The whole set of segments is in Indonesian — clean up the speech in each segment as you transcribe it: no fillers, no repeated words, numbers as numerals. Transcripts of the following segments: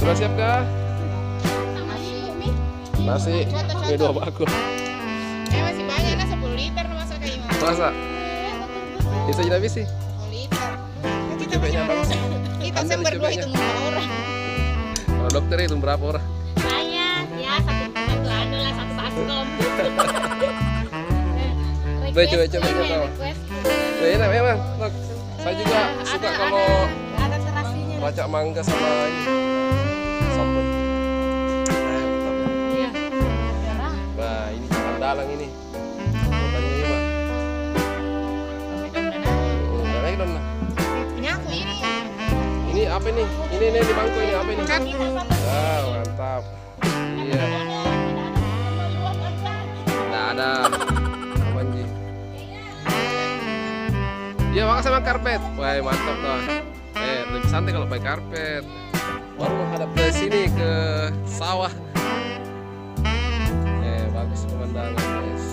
Sudah siap kah? Nasi, ini 2 bako. Masih banyak nah 10 liter masak kayak gimana? Masa? Bisa jadi habis sih. 10 liter. Kita Cepetnya bagus. Kita Anda berdua cepetnya. hitung berapa orang? Kalau dokter itu berapa orang? Saya ya satu anu lah, satu baskom. Coba tahu. Ya enak memang. Dok. Saya juga suka kalau Ada terasinya. racak mangga sama ini sambal. Iya. Wah, ini andalan ini. Bukannya ini, Mak. Naik dong. Punya aku ini. Ini apa nih? Ini di bangku ini apa ini? Kan. Wow, mantap. Iya. Nggak ada. Aman Ji. Iya, makan sama karpet. Wah, mantap tuh. Lebih santai kalau pakai karpet. Baru menghadap ke sini ke sawah. Bagus pemandangan, guys.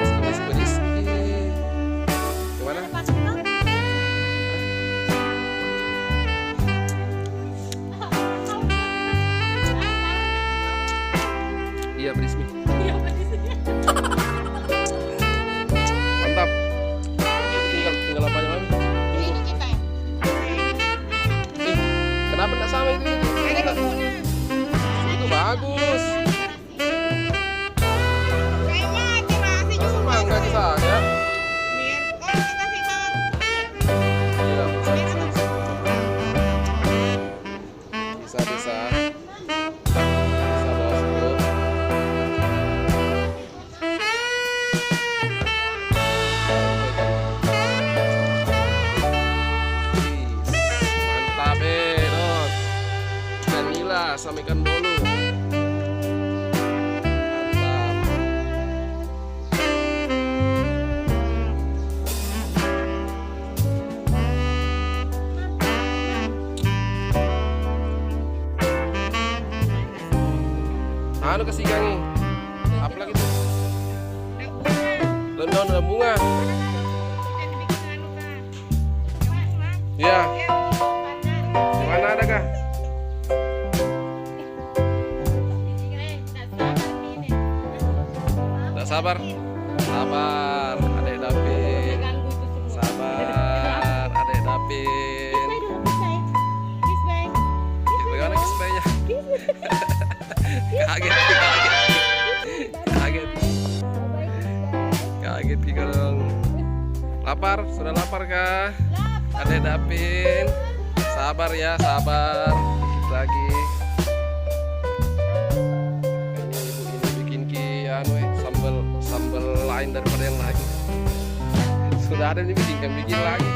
Sampai sedikit. Gimana? Iya, berismi. Mantap. Tinggal apanya, Mami? Ini kita ya. Kenapa enggak sama itu? Ada bumbunya. Itu bagus. Kayaknya terasi Masa juga. mangga di sana? Biar kita kasih tahu. Iya, Biar kita bisa. Bisa bosku. Mantap Dok. Ikan nila sama ikan bolu. Mantap. Anu kasih gangi. Apa lagi tuh? Daun dan bunga. Iya. Di mana ada kah? Tidak sabar. Sabar, Adek Davin. Sabar, Adek Davin. Bagaimana kispenya? Kaget. Kaget juga dong. Lapar? Sudah lapar kah? Adek Davin. Sabar ya, sabar. Dikit lagi. Ini ibu ini bikin sambal lain daripada yang lain. Sudah ada nih bikin lagi.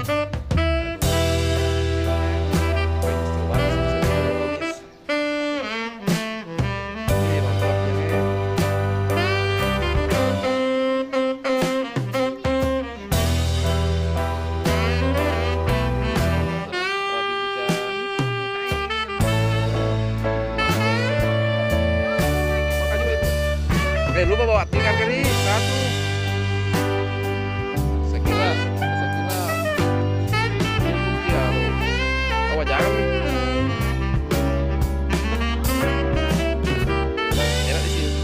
Lupa bawa tikar kali satu. Sekila. Ya, bawa jangan nih. Enak di sini.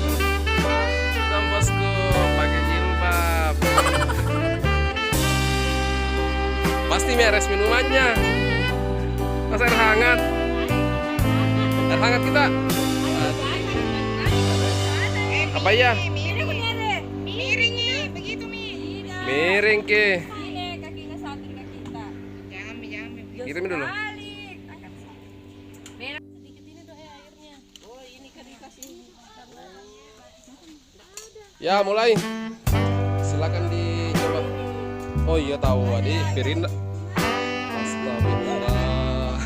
Bosku pakai jilbab. Pasti beres minumannya. Mas air hangat. Air hangat kita. Apa ya? Miringnya begitu Mi. Miring ke. Ini kakinya samping kaki kita. Jangan Mi. Kirimin dulu. Balik. Merah sedikit ini doa airnya. Oh, ini kan dikasih karena Ya, mulai. Silakan dicoba. Oh iya tahu, Adi piring. Astagfirullah.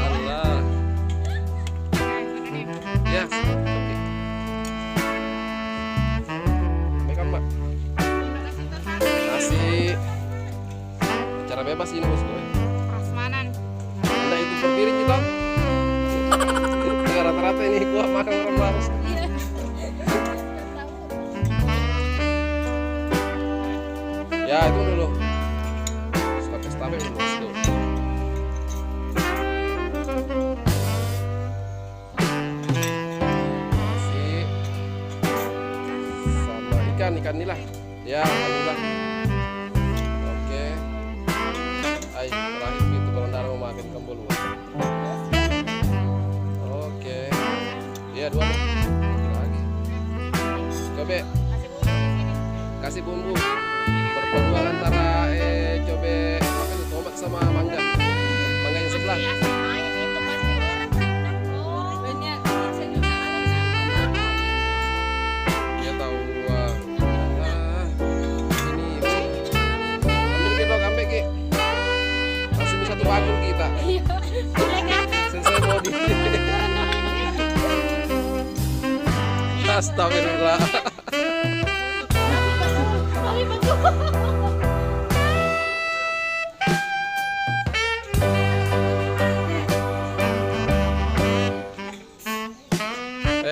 Allah. Ya, oke. Sampaikan, Mbak. Nasi. Cara bebas ini bosku. Prasmanan. Nah itu berpiring kita. Rata-rata ini gua makan orang harus. Ya itu dulu. Stop dulu. Kasih sama ikan ini lah. Ya, alhamdulillah. Oke. Ayo, terakhir itu kalau darah mau makan kembul. Oke. Iya, 2 lagi. Coba kasih bumbu. Perpaduan antara coba apa itu tomat sama mangga. Mangga yang sebelah. Dia tahu satu bakul kita. Selesai body. Astagfirullah.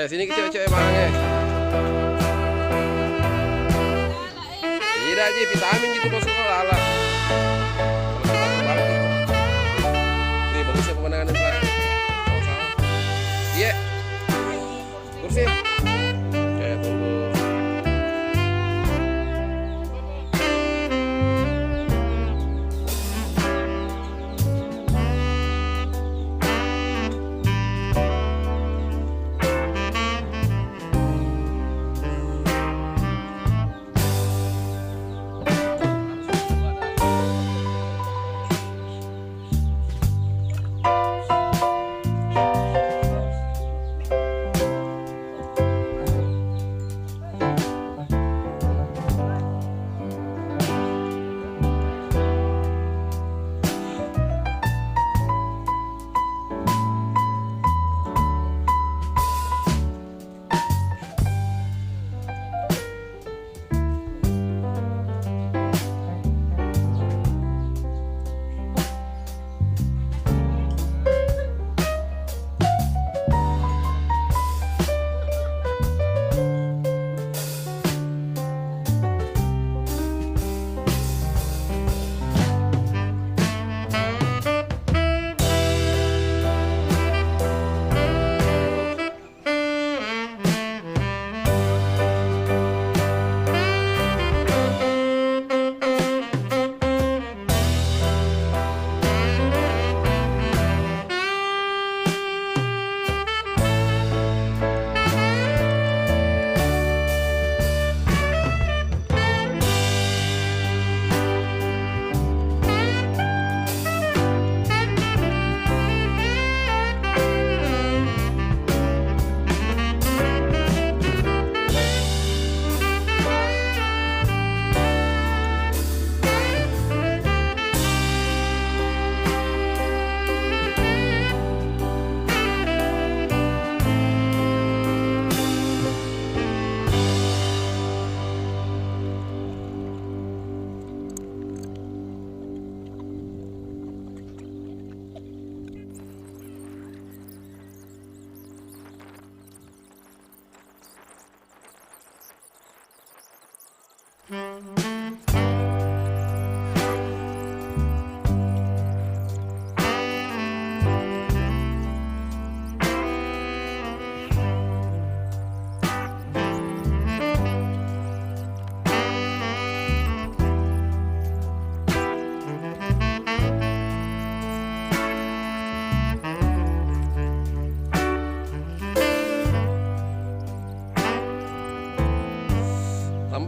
Sini kecil-kecil emangnya. Tidak aja vitamin gitu masuk ke lala. Pemandangan di belakang. Iya. Kursi. Oke, tunggu.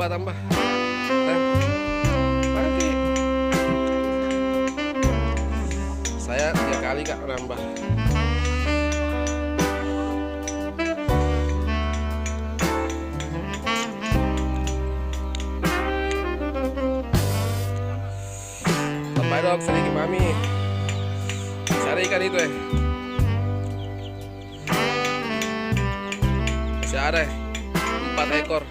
Tambah. Nanti saya 3 kali Kak nambah. Tambah dong sedikit mami. Cari ikan itu ya. Masih ada 4 ekor.